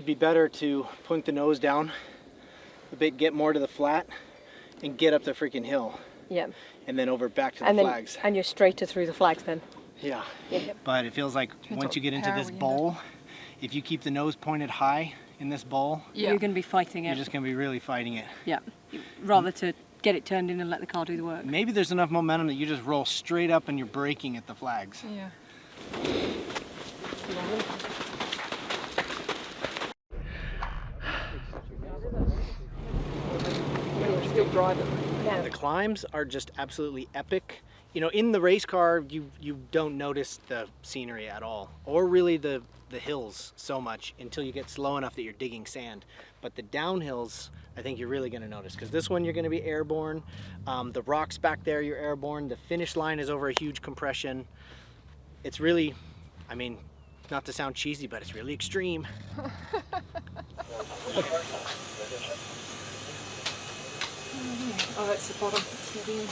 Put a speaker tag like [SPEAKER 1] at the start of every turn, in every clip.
[SPEAKER 1] it'd be better to point the nose down a bit, get more to the flat, and get up the freaking hill.
[SPEAKER 2] Yeah.
[SPEAKER 1] And then over back to the flags.
[SPEAKER 2] And you're straighter through the flags then.
[SPEAKER 1] Yeah.
[SPEAKER 2] Yeah.
[SPEAKER 1] But it feels like once you get into this bowl, if you keep the nose pointed high in this bowl,
[SPEAKER 2] you're going to be fighting it.
[SPEAKER 1] You're just going to be really fighting it.
[SPEAKER 2] Yeah. Rather to get it turned in and let the car do the work.
[SPEAKER 1] Maybe there's enough momentum that you just roll straight up and you're braking at the flags.
[SPEAKER 2] Yeah. Still driving. Yeah.
[SPEAKER 1] The climbs are just absolutely epic. You know, in the race car, you don't notice the scenery at all, or really the hills so much until you get slow enough that you're digging sand. But the downhills, I think you're really going to notice, because this one you're going to be airborne. The rocks back there, you're airborne. The finish line is over a huge compression. It's really, I mean, not to sound cheesy, but it's really extreme.
[SPEAKER 2] Oh, that's the bottom. It's not in.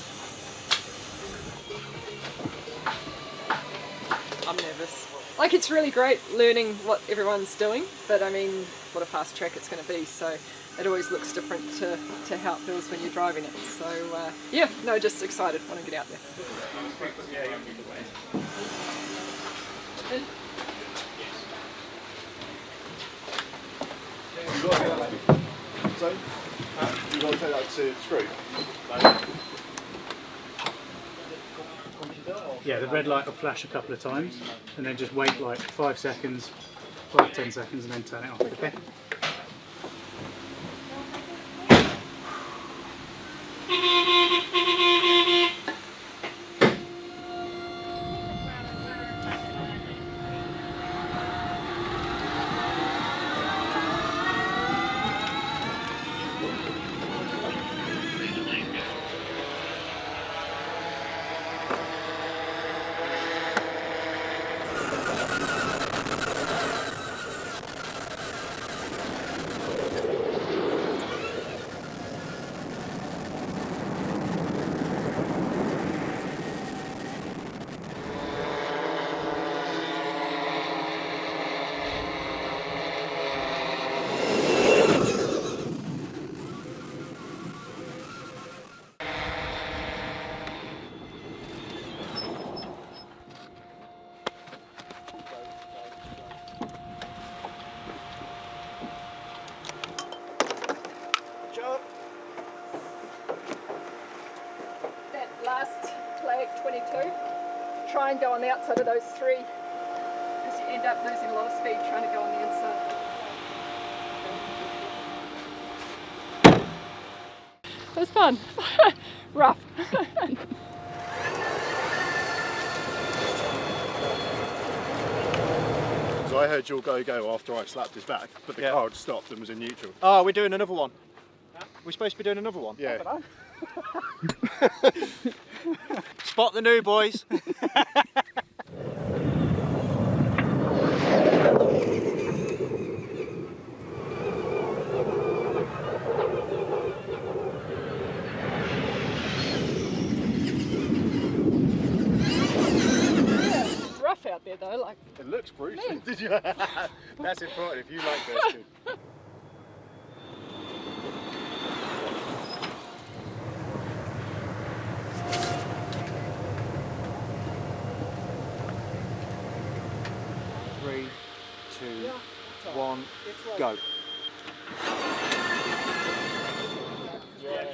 [SPEAKER 2] I'm nervous. Like, it's really great learning what everyone's doing, but I mean, what a fast track it's going to be, so it always looks different to how it feels when you're driving it. So, yeah, no, just excited. Want to get out there.
[SPEAKER 3] So, you got to take that to screw?
[SPEAKER 4] Yeah, the red light will flash a couple of times and then just wait like 5 seconds, 5-10 seconds and then turn it off, okay?
[SPEAKER 2] That last flag, 22, try and go on the outside of those three, because you end up losing a lot of speed trying to go on the inside. It was fun. Rough.
[SPEAKER 3] So I heard your go after I slapped his back, but the car had stopped and was in neutral.
[SPEAKER 1] Oh, we're doing another one. We're supposed to be doing another one.
[SPEAKER 3] Yeah.
[SPEAKER 1] Spot the new boys.
[SPEAKER 2] Rough out there though, like.
[SPEAKER 3] It looks brutal. Did you? That's important if you like those two.
[SPEAKER 1] Three, two, one, go.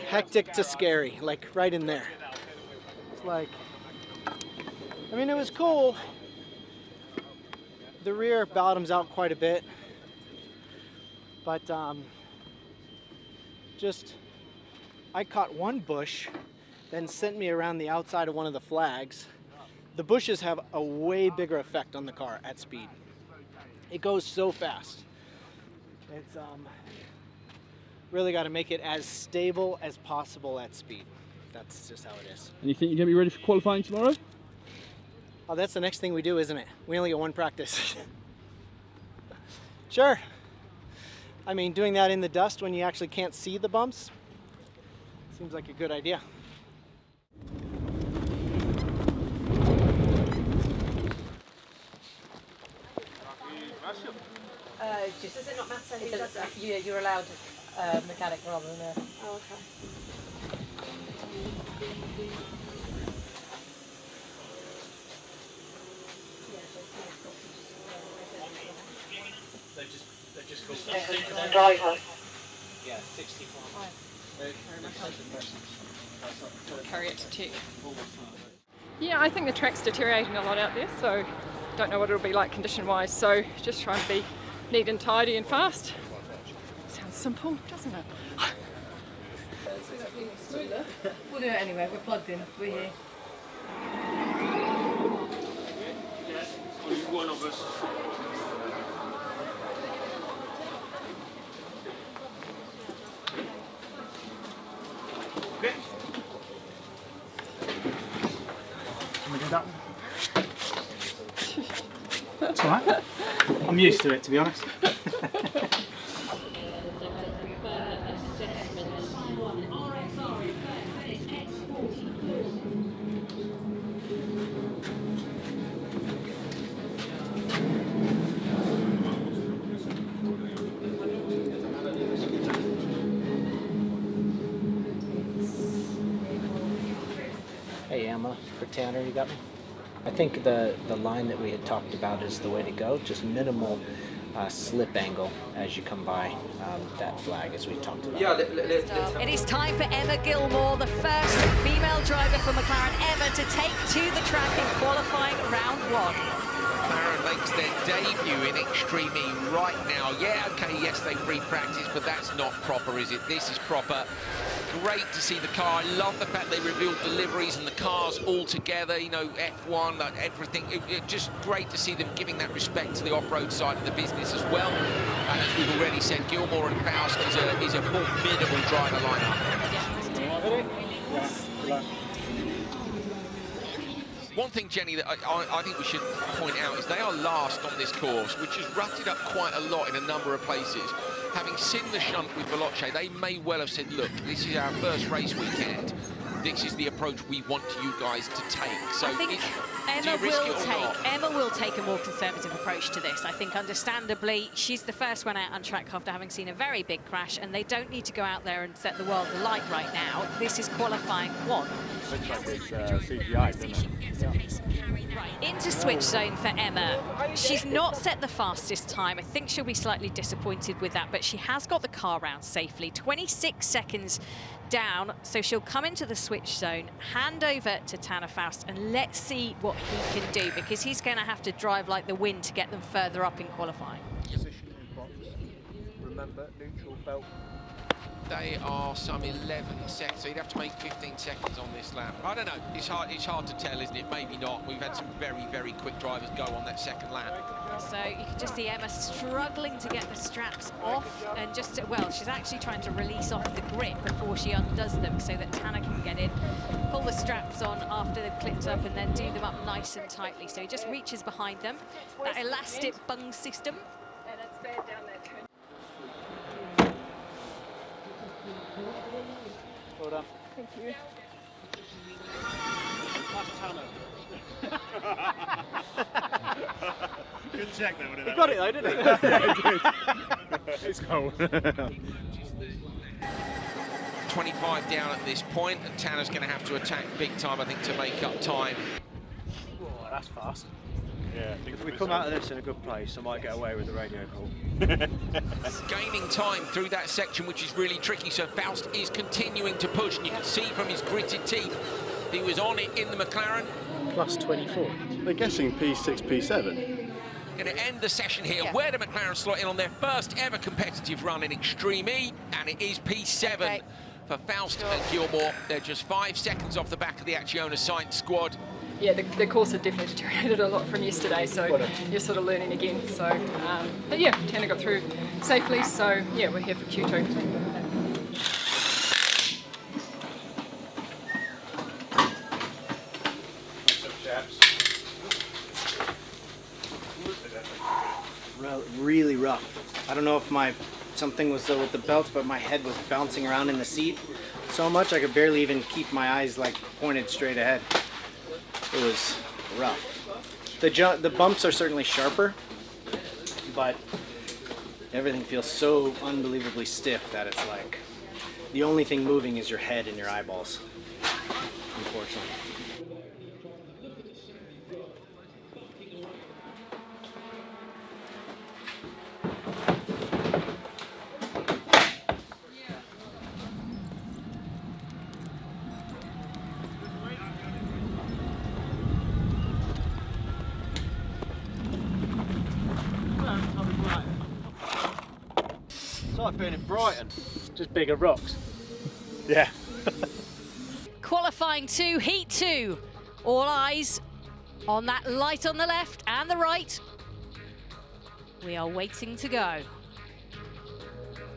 [SPEAKER 1] Hectic to scary, like right in there. It's like, I mean, it was cool. The rear bottoms out quite a bit, but just, I caught one bush, then sent me around the outside of one of the flags. The bushes have a way bigger effect on the car at speed. It goes so fast. It's really got to make it as stable as possible at speed. That's just how it is.
[SPEAKER 5] And you think you're going to be ready for qualifying tomorrow?
[SPEAKER 1] Oh, that's the next thing we do, isn't it? We only get one practice. Sure. I mean, doing that in the dust when you actually can't see the bumps seems like a good idea.
[SPEAKER 6] Does it not matter who does it?
[SPEAKER 7] You're allowed mechanic rather than a...
[SPEAKER 6] Oh, okay.
[SPEAKER 1] They're just called
[SPEAKER 7] Driver.
[SPEAKER 1] yeah, 65.
[SPEAKER 2] Carry it to tech. Yeah, I think the track's deteriorating a lot out there, so don't know what it'll be like condition-wise. So just try and be neat and tidy and fast. Sounds simple, doesn't it?
[SPEAKER 7] We'll do it anyway, we're plugged in, we're here.
[SPEAKER 5] Only one of us.
[SPEAKER 4] Can we do that one? It's alright. I'm used to it, to be honest.
[SPEAKER 1] Hey Emma, for Tanner, you got me? I think the line that we had talked about is the way to go, just minimal slip angle as you come by that flag as we talked about.
[SPEAKER 8] Yeah,
[SPEAKER 6] It is time for Emma Gilmore, the first female driver for McLaren ever to take to the track in qualifying round 1.
[SPEAKER 8] McLaren makes their debut in Extreme E right now. Yeah, okay, yes, they free practice, but that's not proper, is it? This is proper. Great to see the car. I love the fact they revealed deliveries and the cars all together, you know, F1, everything. Just great to see them giving that respect to the off-road side of the business as well. And as we've already said, Gilmore and Faust is a formidable driver lineup. One thing, Jenny, that I think we should point out is they are last on this course, which has rutted up quite a lot in a number of places. Having seen the shunt with Veloce, they may well have said, look, this is our first race weekend. This is the approach we want you guys to take. So
[SPEAKER 6] I think Emma will take a more conservative approach to this. I think, understandably, she's the first one out on track after having seen a very big crash, and they don't need to go out there and set the world alight right now. This is qualifying 1.
[SPEAKER 3] Looks like it's CGI, doesn't it?
[SPEAKER 6] Right, into switch zone for Emma. She's not set the fastest time. I think she'll be slightly disappointed with that, but she has got the car round safely. 26 seconds down, so she'll come into the switch zone, hand over to Tanner Faust, and let's see what he can do, because he's going to have to drive like the wind to get them further up in qualifying.
[SPEAKER 8] Position in box. Remember, neutral belt. They are some 11 seconds, so you'd have to make 15 seconds on this lap. I don't know, it's hard to tell, isn't it? Maybe not. We've had some very, very quick drivers go on that second lap.
[SPEAKER 6] So you can just see Emma struggling to get the straps off, and just, well, she's actually trying to release off the grip before she undoes them so that Tanner can get in, pull the straps on after they've clipped up, and then do them up nice and tightly. So he just reaches behind them. That elastic bung system.
[SPEAKER 2] And it's bad down that turn.
[SPEAKER 4] Well done.
[SPEAKER 2] Thank you.
[SPEAKER 3] Good check though, wasn't it?
[SPEAKER 1] You got it though, didn't it?
[SPEAKER 3] It's cold.
[SPEAKER 8] 25 down at this point, and Tanner's going to have to attack big time, I think, to make up time.
[SPEAKER 1] Whoa, that's fast.
[SPEAKER 3] Yeah,
[SPEAKER 9] If we come out of this in a good place, I might get away with the radio call.
[SPEAKER 8] Gaining time through that section, which is really tricky, so Faust is continuing to push, and you can see from his gritted teeth, he was on it in the McLaren.
[SPEAKER 3] Plus 24. They're guessing P6, P7.
[SPEAKER 8] Going to end the session here. Where do McLaren slot in on their first ever competitive run in Extreme E? And it is P7 for Faust and Gilmore. They're just 5 seconds off the back of the Acciona Science squad.
[SPEAKER 2] Yeah, the course had definitely deteriorated a lot from yesterday, so you're sort of learning again. So, but yeah, Tanner got through safely, so yeah, we're here for Q2.
[SPEAKER 1] Really rough. I don't know if something was with the belts, but my head was bouncing around in the seat so much I could barely even keep my eyes like pointed straight ahead. It was rough. The bumps are certainly sharper, but Everything feels so unbelievably stiff that it's like the only thing moving is your head and your eyeballs, unfortunately.
[SPEAKER 9] It's like being in Brighton.
[SPEAKER 4] Just bigger rocks.
[SPEAKER 3] Yeah.
[SPEAKER 6] Qualifying 2, heat 2. All eyes on that light on the left and the right. We are waiting to go.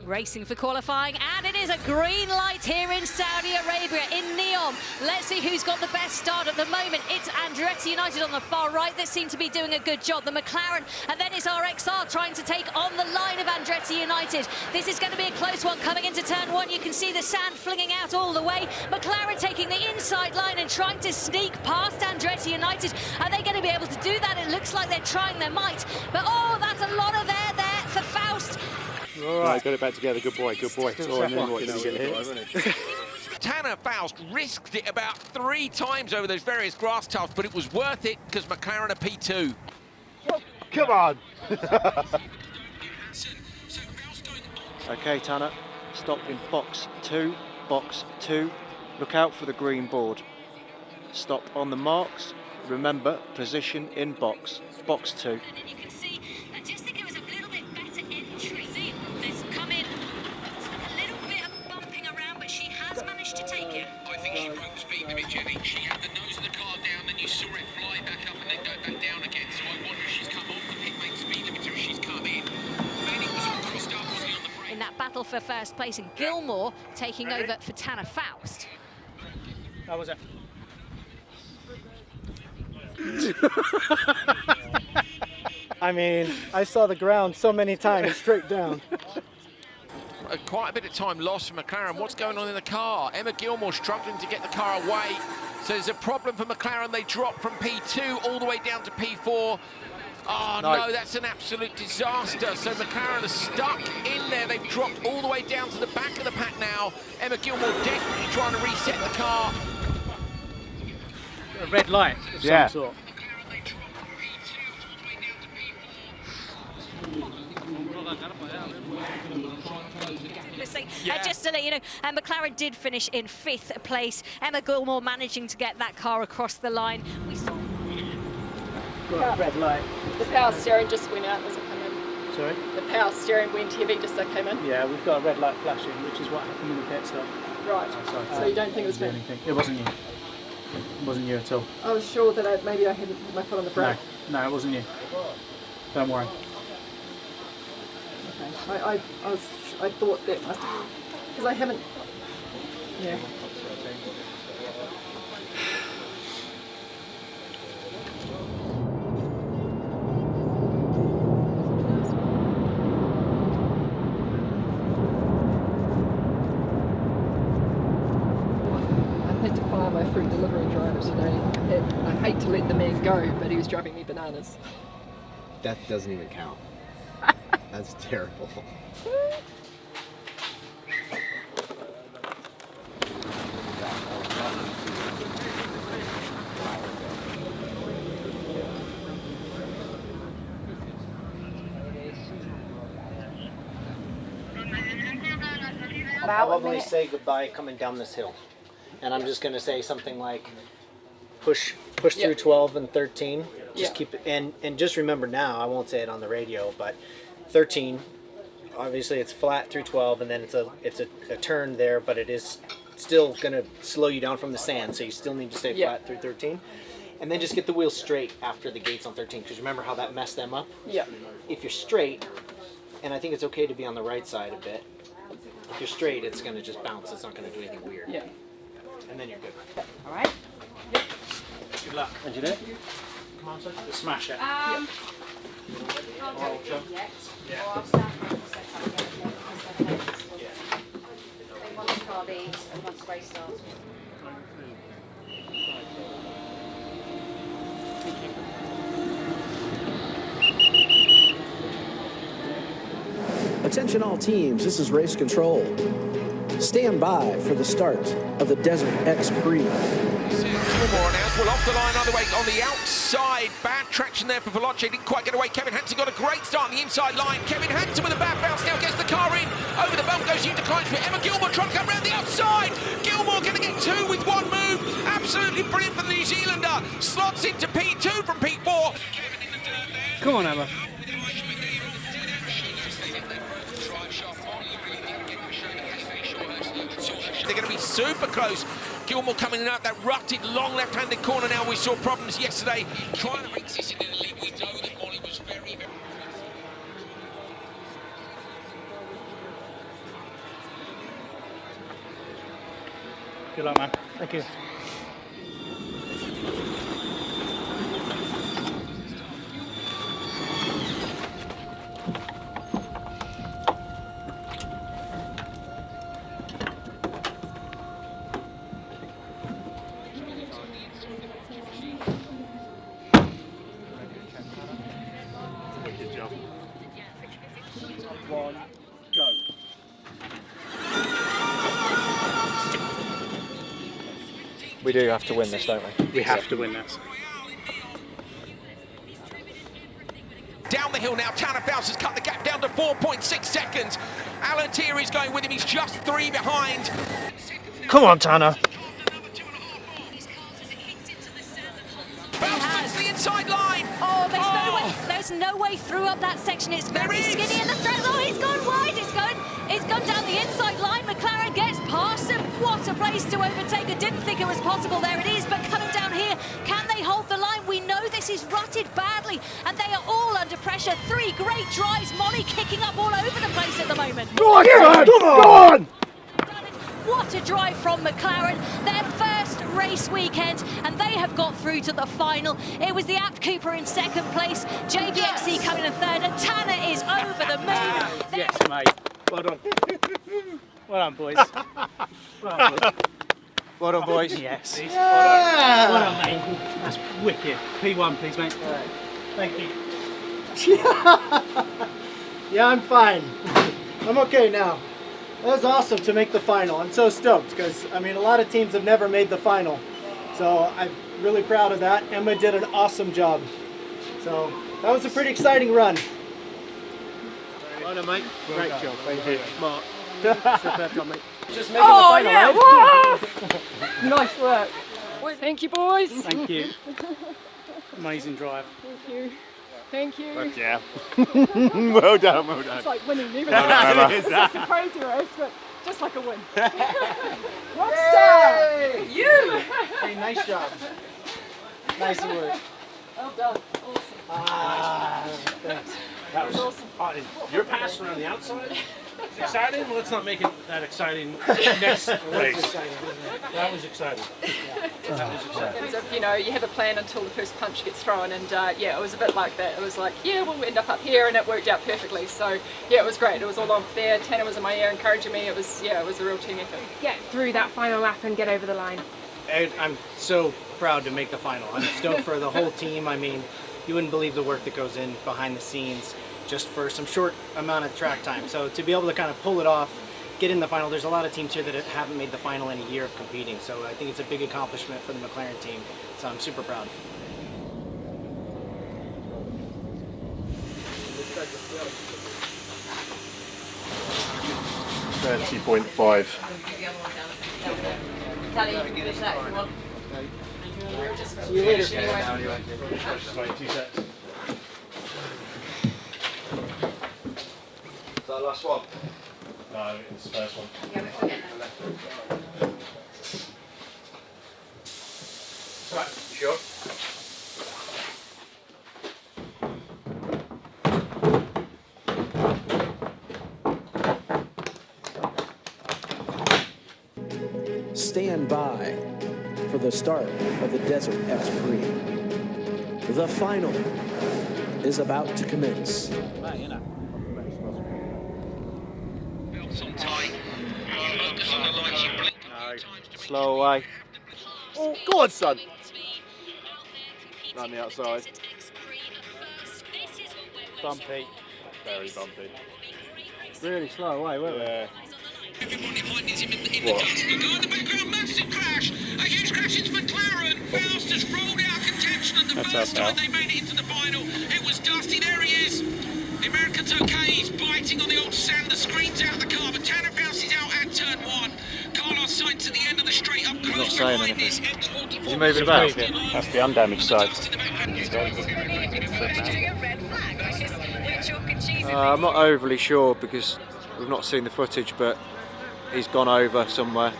[SPEAKER 6] Racing for qualifying, and it is a green light here in Saudi Arabia in Neom. Let's see who's got the best start at the moment. It's Andretti United on the far right that seem to be doing a good job. The McLaren, and then it's RXR trying to take on the line of Andretti United. This is going to be a close one coming into turn 1. You can see the sand flinging out all the way. McLaren taking the inside line and trying to sneak past Andretti United. Are they going to be able to do that? It looks like they're trying their might. But oh, that's a lot of air there for Faust.
[SPEAKER 3] All right, got it back together. Good boy, good boy. Oh, and then what, did he get hit?
[SPEAKER 8] Tanner Faust risked it about 3 times over those various grass tufts, but it was worth it because McLaren are P2.
[SPEAKER 3] Come on!
[SPEAKER 9] Okay, Tanner, stop in box 2, box 2. Look out for the green board. Stop on the marks. Remember, position in box 2.
[SPEAKER 6] And you can see, I just think it was a little bit better entry. See, there's come in, a little bit of bumping around, but she has managed to take it.
[SPEAKER 8] I think she broke speed a bit, Jenny. She had the nose of the car down, then you saw it fly back up and then go back down again. So I wonder if she's come off the pit lane speed limiter, if she's come in. Maybe it was all crossed up, wasn't he, on the brake?
[SPEAKER 6] In that battle for first place, and Gilmore taking over for Tanner Faust.
[SPEAKER 4] How was it?
[SPEAKER 1] I mean, I saw the ground so many times straight down.
[SPEAKER 8] Quite a bit of time lost for McLaren. What's going on in the car? Emma Gilmore struggling to get the car away. So there's a problem for McLaren. They drop from P2 all the way down to P4. Oh, no, that's an absolute disaster. So McLaren are stuck in there. They've dropped all the way down to the back of the pack now. Emma Gilmore desperately trying to reset the car.
[SPEAKER 4] A red light of some sort.
[SPEAKER 6] Just to let you know, McLaren did finish in 5th place. Emma Gilmore managing to get that car across the line. We saw
[SPEAKER 4] Red light.
[SPEAKER 2] The power steering just went out as it came in.
[SPEAKER 4] Sorry?
[SPEAKER 2] The power steering went heavy just as it came in.
[SPEAKER 4] Yeah, we've got a red light flashing, which is what happened in the pit stop.
[SPEAKER 2] Right.
[SPEAKER 4] Oh, sorry.
[SPEAKER 2] So you don't think it was me?
[SPEAKER 4] Anything. It wasn't you. It wasn't you at all.
[SPEAKER 2] I was sure that maybe I hadn't put my foot on the brake.
[SPEAKER 4] No, it wasn't you. Don't worry.
[SPEAKER 2] Okay. I thought that because I haven't. Yeah. I had to fire my fruit delivery driver today. I hate to let the man go, but he was driving me bananas.
[SPEAKER 10] That doesn't even count. That's terrible.
[SPEAKER 1] I'll probably say goodbye coming down this hill. And I'm just going to say something like push through 12 and 13. Just keep it, and just remember now, I won't say it on the radio, but 13, obviously it's flat through 12, and then it's a turn there, but it is still going to slow you down from the sand, so you still need to stay flat through 13. And then just get the wheels straight after the gates on 13, because remember how that messed them up?
[SPEAKER 2] Yeah.
[SPEAKER 1] If you're straight, and I think it's okay to be on the right side a bit, if you're straight, it's going to just bounce. It's not going to do anything weird.
[SPEAKER 2] Yeah.
[SPEAKER 1] And then you're good.
[SPEAKER 6] all right.
[SPEAKER 1] Good luck. And you did?
[SPEAKER 4] Come on, smash it.
[SPEAKER 6] Can't do it yet. Or I'll stand for a second. Once car leaves and once race starts.
[SPEAKER 11] Attention all teams, this is race control. Stand by for the start of the Desert X Prix.
[SPEAKER 8] Well, off the line, other way on the outside. Bad traction there for Veloce. Didn't quite get away. Kevin Hansen got a great start on the inside line. Kevin Hansen with a bad bounce now gets the car in. Over the bump goes into Klein for Emma Gilmore trying to come round the outside. Gilmore going to get 2 with 1 move. Absolutely brilliant for the New Zealander. Slots into P2 from P4.
[SPEAKER 5] Come on, Emma.
[SPEAKER 8] They're going to be super close. Gilmore coming in out that rutted, long left-handed corner now. We saw problems yesterday. Trying to race this in the lead. We know that Molly was very, very...
[SPEAKER 4] Good luck, man. Thank you.
[SPEAKER 3] Good job. 1, go.
[SPEAKER 9] We do have to win this, don't we?
[SPEAKER 4] We have to win this.
[SPEAKER 8] Down the hill now, Tanner Faust has cut the gap down to 4.6 seconds. Alan Thierry's going with him, he's just 3 behind.
[SPEAKER 9] Come on, Tanner.
[SPEAKER 8] Faust hits the inside line.
[SPEAKER 6] Oh, there's no way through up that section. It's very skinny in the straight. Oh, he's gone wide. It's gone down the inside line. McLaren gets past him. What a place to overtake. I didn't think it was possible. There it is, but coming down here, can they hold the line? We know this is rutted badly, and they are all under pressure. 3 great drives. Molly kicking up all over the place at the moment.
[SPEAKER 3] Go on, come on!
[SPEAKER 6] What a drive from McLaren, their first race weekend, and they have got through to the final. It was the Apt Cooper in 2nd place, JBXC coming in 3rd, and Tanner is over the moon.
[SPEAKER 4] Yes, mate. Well done. Well done, boys. Well done, boys.
[SPEAKER 9] Well done, boys.
[SPEAKER 4] Yes. Yeah. Well done, mate. That's wicked. P1, please, mate. Thank you.
[SPEAKER 1] Yeah, I'm fine. I'm okay now. That was awesome to make the final. I'm so stoked because, I mean, a lot of teams have never made the final. So I'm really proud of that. Emma did an awesome job. So that was a pretty exciting run.
[SPEAKER 3] Well done, mate. Great job. Thank you. Mark.
[SPEAKER 1] Superb job, mate.
[SPEAKER 2] Just making the final, right? Nice work. Thank you, boys.
[SPEAKER 4] Thank you. Amazing drive.
[SPEAKER 2] Thank you. Thank you.
[SPEAKER 3] Yeah. Well done, well done.
[SPEAKER 2] It's like winning, even
[SPEAKER 3] Well done,
[SPEAKER 2] though
[SPEAKER 3] Emma.
[SPEAKER 2] it's just a crazy race, but just like a win. Rockstar! You!
[SPEAKER 1] Hey, nice job. Nice work.
[SPEAKER 2] Well done. Awesome.
[SPEAKER 1] Thanks.
[SPEAKER 12] That was
[SPEAKER 2] awesome.
[SPEAKER 12] You're passing around the outside. It's exciting. Well, let's not make it that exciting next race. That was exciting. That was exciting.
[SPEAKER 2] As if, you know, you have a plan until the first punch gets thrown, and yeah, it was a bit like that. It was like, yeah, we'll end up here, and it worked out perfectly. So yeah, it was great. It was all on there. Tanner was in my ear encouraging me. It was, yeah, it was a real team effort.
[SPEAKER 13] Get through that final lap and get over the line.
[SPEAKER 1] I'm so proud to make the final. I'm stoked for the whole team. I mean, you wouldn't believe the work that goes in behind the scenes just for some short amount of track time. So to be able to kind of pull it off, get in the final, there's a lot of teams here that haven't made the final in a year of competing. So I think it's a big accomplishment for the McLaren team. So I'm super proud.
[SPEAKER 3] $30.5.
[SPEAKER 1] See you later.
[SPEAKER 12] Just wait 2 seconds.
[SPEAKER 3] Is that the last one?
[SPEAKER 12] No, it's the first one.
[SPEAKER 3] Right, you sure?
[SPEAKER 11] Stand by for the start of the Desert X Prix. The final is about to commence.
[SPEAKER 9] Slow away.
[SPEAKER 3] Oh, go on, son. Round the outside.
[SPEAKER 4] Bumpy.
[SPEAKER 3] Very bumpy.
[SPEAKER 9] really slow away, weren't we?
[SPEAKER 8] Everyone behind is in the dust. Look in the background, massive crash. A huge crash into McLaren. Faust has rolled out contention, and the first time they made it into the final, it was dusty. There he is. The American's okay. He's biting on the old sand. The screen's out of the car, but Tanner Faust is out at turn 1. Carlos Sainz at the end of the straight up close behind this. X44.
[SPEAKER 9] Is he moving about?
[SPEAKER 3] That's the undamaged side.
[SPEAKER 9] I'm not overly sure because we've not seen the footage, but he's gone over somewhere.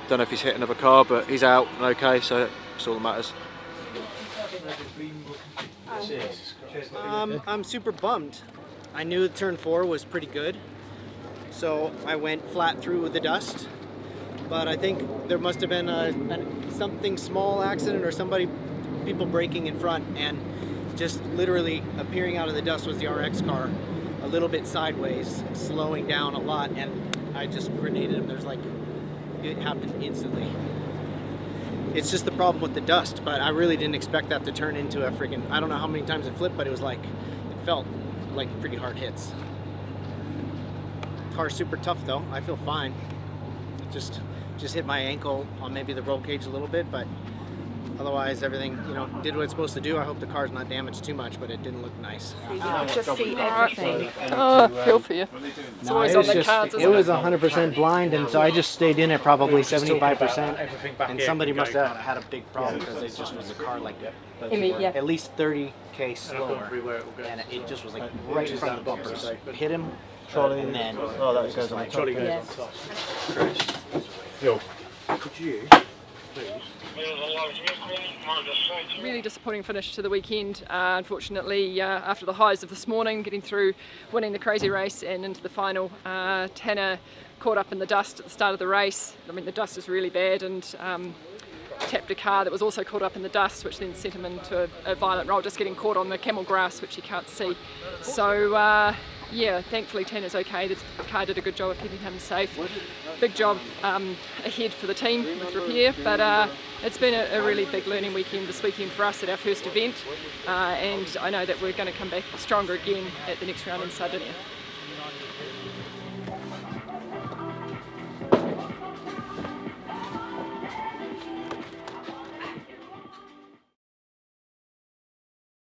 [SPEAKER 9] Don't know if he's hit another car, but he's out and okay, so that's all that matters.
[SPEAKER 1] I'm super bummed. I knew that turn 4 was pretty good, so I went flat through with the dust. But I think there must have been something small accident or people braking in front, and just literally appearing out of the dust was the RX car, a little bit sideways, slowing down a lot, and I just grenaded him. It happened instantly. It's just the problem with the dust, but I really didn't expect that to turn into a freaking, I don't know how many times it flipped, but it felt like pretty hard hits. Car's super tough though, I feel fine. Just hit my ankle on maybe the roll cage a little bit, but otherwise everything, did what it's supposed to do. I hope the car's not damaged too much, but it didn't look nice.
[SPEAKER 13] Just see everything.
[SPEAKER 2] Oh, I feel for you. It's always on the cards,
[SPEAKER 1] it was 100% blind, and so I just stayed in at probably 75%, and somebody must have had a big problem because it just was a car like at least 30k slower, and it just was like right in front of the bumper. So I hit him, and then
[SPEAKER 3] that goes on the trolley.
[SPEAKER 1] Yo, could you please?
[SPEAKER 2] Really disappointing finish to the weekend. Unfortunately, after the highs of this morning, getting through, winning the crazy race and into the final, Tanner caught up in the dust at the start of the race. I mean, the dust is really bad, and tapped a car that was also caught up in the dust, which then sent him into a violent roll, just getting caught on the camel grass, which you can't see. So yeah, thankfully Tanner's okay. The car did a good job of keeping him safe. Big job ahead for the team with repair, but it's been a really big learning weekend this weekend for us at our first event, and I know that we're going to come back stronger again at the next round in Sardinia.